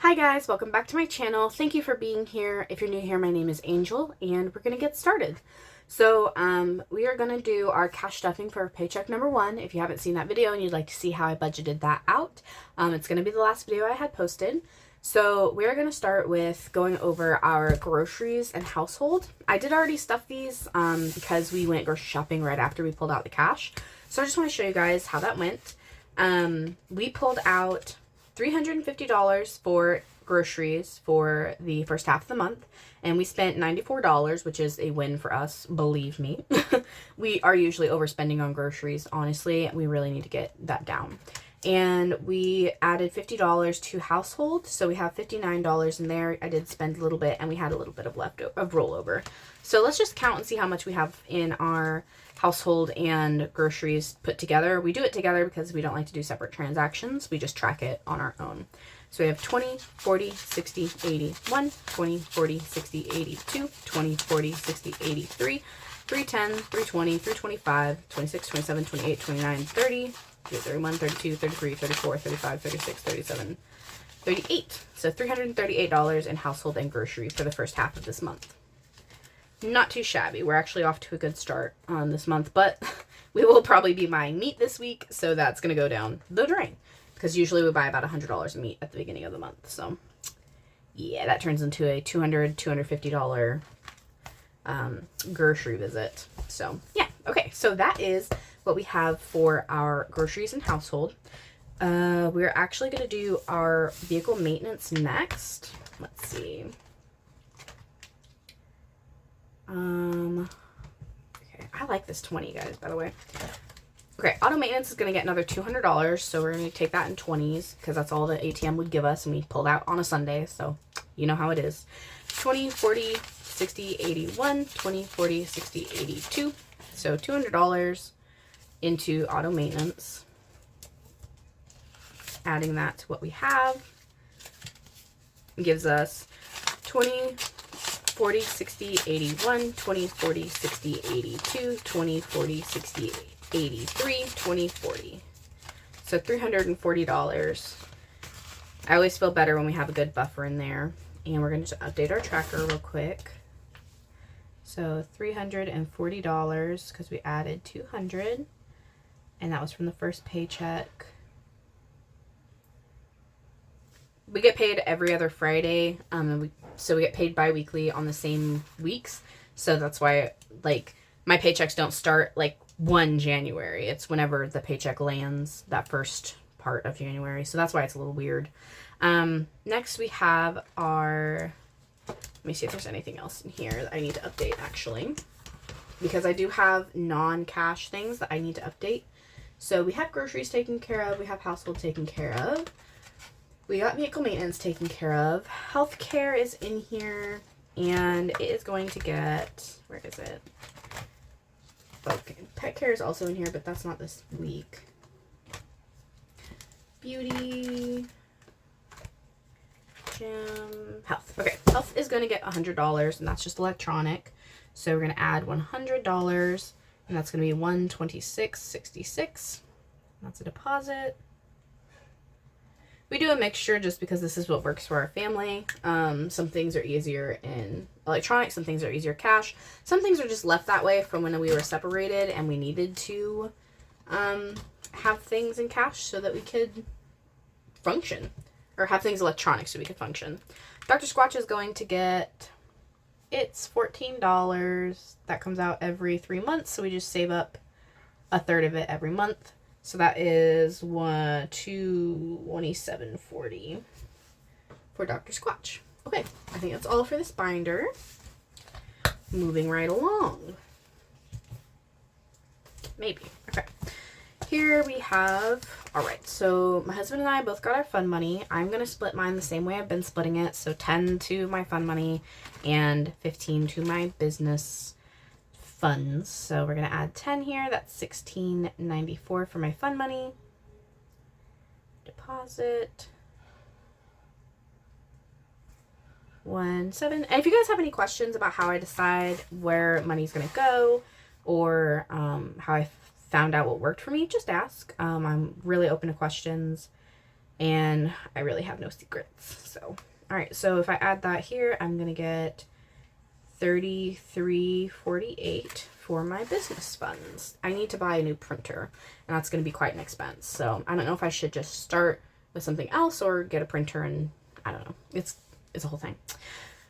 Hi guys, welcome back to my channel. Thank you for being here. If you're new here, my name is Angel and we're gonna get started. So we are gonna do our cash stuffing for paycheck number 1. If you haven't seen that video and you'd like to see how I budgeted that out, it's gonna be the last video I had posted. So we're gonna start with going over our groceries and household. I did already stuff these because we went grocery shopping right after we pulled out the cash. So I just want to show you guys how that went. We pulled out $350 for groceries for the first half of the month, and we spent $94, which is a win for us, believe me. We are usually overspending on groceries, honestly. We really need to get that down. And we added $50 to household, so we have $59 in there. I did spend a little bit, and we had a little bit of rollover. So let's just count and see how much we have in our household and groceries put together. We do it together because we don't like to do separate transactions. We just track it on our own. So we have 20, 40, 60, 80, 1, 20, 40, 60, 82, 20, 40, 60, 83, 310, 320, 325, 26, 27, 28, 29, 30, 31, 32, 33, 34, 35, 36, 37, 38. So $338 in household and grocery for the first half of this month. Not too shabby. We're actually off to a good start on this month, but we will probably be buying meat this week, so that's going to go down the drain. Because usually we buy about $100 of meat at the beginning of the month. So, yeah, that turns into a $200, $250 grocery visit. So, yeah. Okay, so that is what we have for our groceries and household. We're actually going to do our vehicle maintenance next. Let's see. Okay, I like this 20, guys, by the way. Okay, auto maintenance is going to get another $200, so we're going to take that in 20s, because that's all the ATM would give us, and we pulled out on a Sunday, so you know how it is. 20, 40, 60, 81, 20, 40, 60, 82. So $200 into auto maintenance. Adding that to what we have gives us 20, 40, 60, 81, 20, 40, 60, 82, 20, 40, 60, 83, 20, 40. So $340. I always feel better when we have a good buffer in there. And we're going to update our tracker real quick. So $340 because we added 200, and that was from the first paycheck. We get paid every other Friday, so we get paid bi-weekly on the same weeks. So that's why, like, my paychecks don't start, like, 1 January. It's whenever the paycheck lands, that first part of January. So that's why it's a little weird. Next we have our, let me see if there's anything else in here that I need to update, actually. Because I do have non-cash things that I need to update. So we have groceries taken care of. We have household taken care of. We got vehicle maintenance taken care of. Healthcare is in here, and it is going to get, where is it? Okay, pet care is also in here, but that's not this week. Beauty, gym, health. Okay, health is going to get $100, and that's just electronic. So we're going to add $100, and that's going to be $126.66. That's a deposit. We do a mixture just because this is what works for our family. Some things are easier in electronic, some things are easier cash. Some things are just left that way from when we were separated and we needed to have things in cash so that we could function. Or have things electronic so we could function. Dr. Squatch is going to get, it's $14. That comes out every 3 months, so we just save up a third of it every month. So that is $227.40 for Dr. Squatch. Okay, I think that's all for this binder. Moving right along. Maybe. Okay. Here we have, alright, so my husband and I both got our fund money. I'm going to split mine the same way I've been splitting it. So 10 to my fund money and 15 to my business funds. So we're going to add 10 here. That's $16.94 for my fund money. Deposit. 17. And if you guys have any questions about how I decide where money's going to go, or how I found out what worked for me, just ask. I'm really open to questions. and I really have no secrets. So, all right, so if I add that here, I'm gonna get $33.48 for my business funds. I need to buy a new printer, and that's gonna be quite an expense. So I don't know if I should just start with something else or get a printer, and I don't know. It's a whole thing.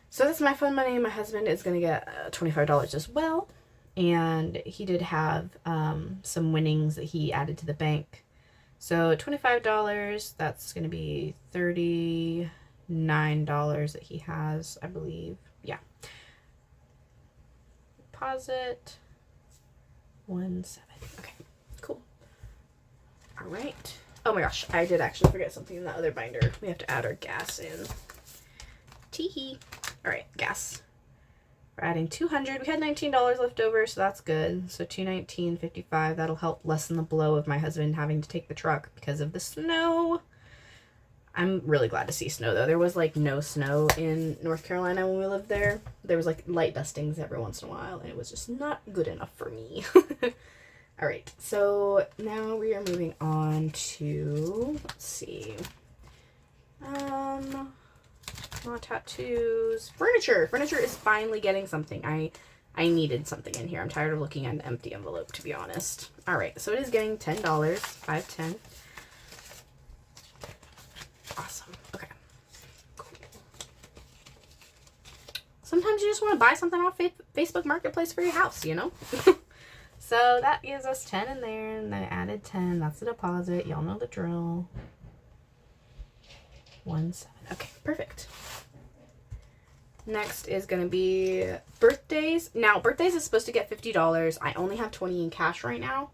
So that's my fun money. My husband is gonna get $25 as well, and he did have some winnings that he added to the bank. So $25, that's going to be $39 that he has, I believe. Yeah. Deposit 17. Okay, cool. All right. Oh my gosh, I did actually forget something in the other binder. We have to add our gas in. Teehee. All right, gas. We're adding $200. We had $19 left over, so that's good. So $219.55. That'll help lessen the blow of my husband having to take the truck because of the snow. I'm really glad to see snow, though. There was, like, no snow in North Carolina when we lived there. There was, like, light dustings every once in a while, and it was just not good enough for me. All right, so now we are moving on to, let's see, more tattoos. Furniture is finally getting something. I needed something in here. I'm tired of looking at an empty envelope, to be honest. All right, so it is getting $10, $5.10. Awesome. Okay. Cool. Sometimes you just want to buy something off Facebook Marketplace for your house, you know? So that gives us 10 in there, and then I added 10. That's the deposit. Y'all know the drill. 17. Okay, perfect. Next is going to be birthdays. Now, birthdays is supposed to get $50. I only have 20 in cash right now.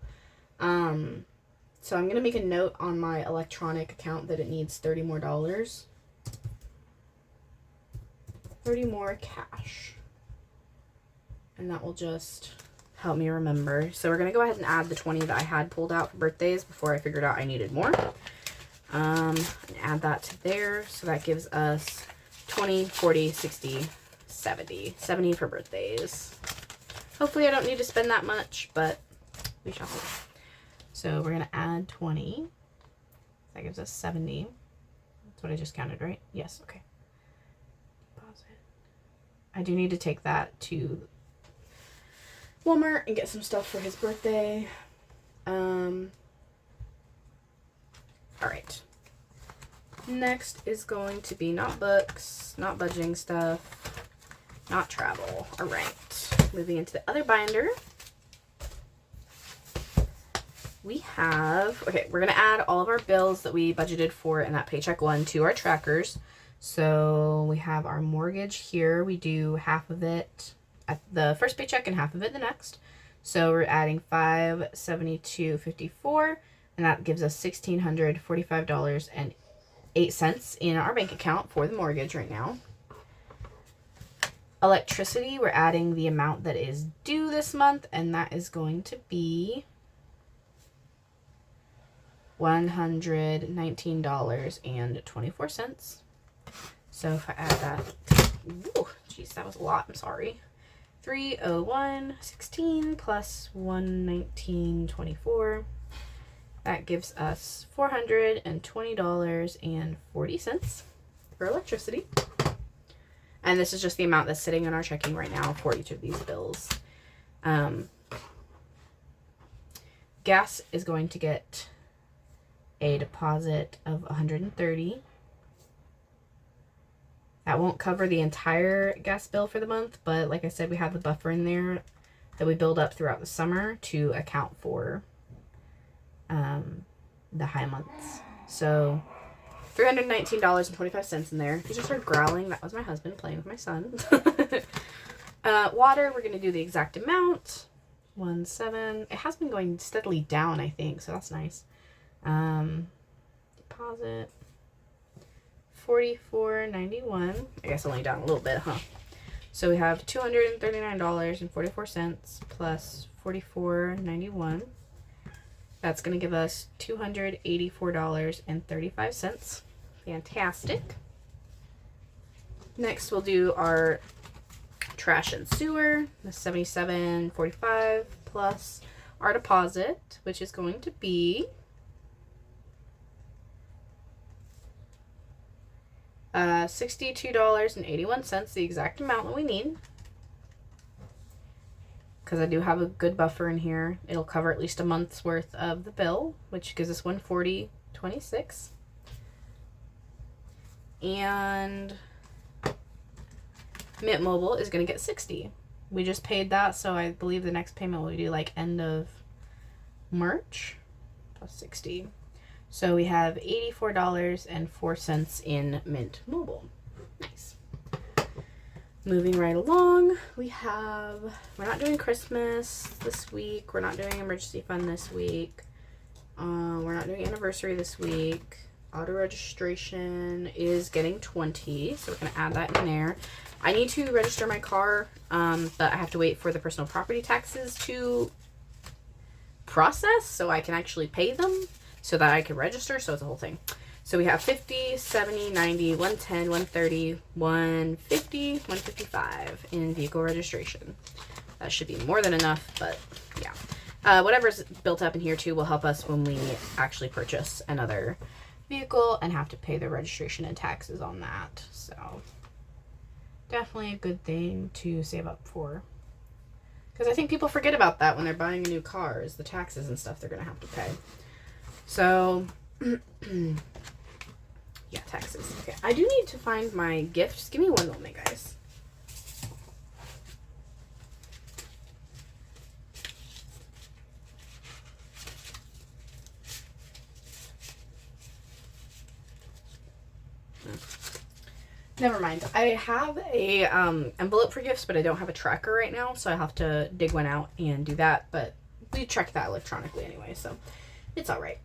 So I'm going to make a note on my electronic account that it needs $30 more. 30 more cash. And that will just help me remember. So we're going to go ahead and add the 20 that I had pulled out for birthdays before I figured out I needed more. And add that to there. So that gives us 20, 40, 60, 70. 70 for birthdays. Hopefully I don't need to spend that much, but we shall see. So we're going to add 20. That gives us 70. That's what I just counted, right? Yes, okay. Deposit. I do need to take that to Walmart and get some stuff for his birthday. Alright. Next is going to be not books, not budgeting stuff, not travel. Alright. Moving into the other binder. We have, okay, we're going to add all of our bills that we budgeted for in that paycheck one to our trackers. So we have our mortgage here. We do half of it at the first paycheck and half of it the next. So we're adding $572.54, and that gives us $1,645.08 in our bank account for the mortgage right now. Electricity, we're adding the amount that is due this month, and that is going to be $119.24. So if I add that, ooh, geez, that was a lot. I'm sorry. 301.16 plus 119.24. That gives us $420.40 for electricity. And this is just the amount that's sitting in our checking right now for each of these bills. Gas is going to get a deposit of $130. That won't cover the entire gas bill for the month, but like I said, we have the buffer in there that we build up throughout the summer to account for the high months. So $319.25 in there. If you just heard growling, that was my husband playing with my son. Water, we're going to do the exact amount. 17. It has been going steadily down, I think, so that's nice. Deposit $44.91. I guess only down a little bit, huh? So we have $239.44 plus $44.91. That's going to give us $284.35. Fantastic. Next, we'll do our trash and sewer, the $77.45 plus our deposit, which is going to be $62.81, the exact amount that we need. Because I do have a good buffer in here. It'll cover at least a month's worth of the bill, which gives us $140.26. And Mint Mobile is going to get $60. We just paid that, so I believe the next payment will be like end of March plus $60. So we have $84.04 in Mint Mobile. Nice. Moving right along, we're not doing Christmas this week. We're not doing emergency fund this week. We're not doing anniversary this week. Auto registration is getting 20, so we're going to add that in there. I need to register my car, but I have to wait for the personal property taxes to process so I can actually pay them so that I can register. So it's a whole thing. So we have 50, 70, 90, 110, 130, 150, 155 in vehicle registration. That should be more than enough, but yeah. Whatever's built up in here too will help us when we actually purchase another vehicle and have to pay the registration and taxes on that. So definitely a good thing to save up for. Because I think people forget about that when they're buying a new car, is the taxes and stuff they're going to have to pay. So, yeah, taxes. Okay, I do need to find my gift. Just give me one moment, guys. Never mind. I have a envelope for gifts, but I don't have a tracker right now, so I have to dig one out and do that. But we track that electronically anyway, so it's all right.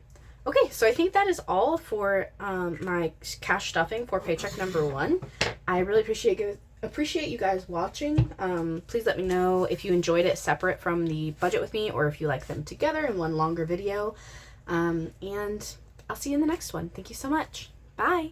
Okay, so I think that is all for my cash stuffing for paycheck number 1. I really appreciate you guys watching. Please let me know if you enjoyed it separate from the budget with me, or if you like them together in one longer video. And I'll see you in the next one. Thank you so much. Bye.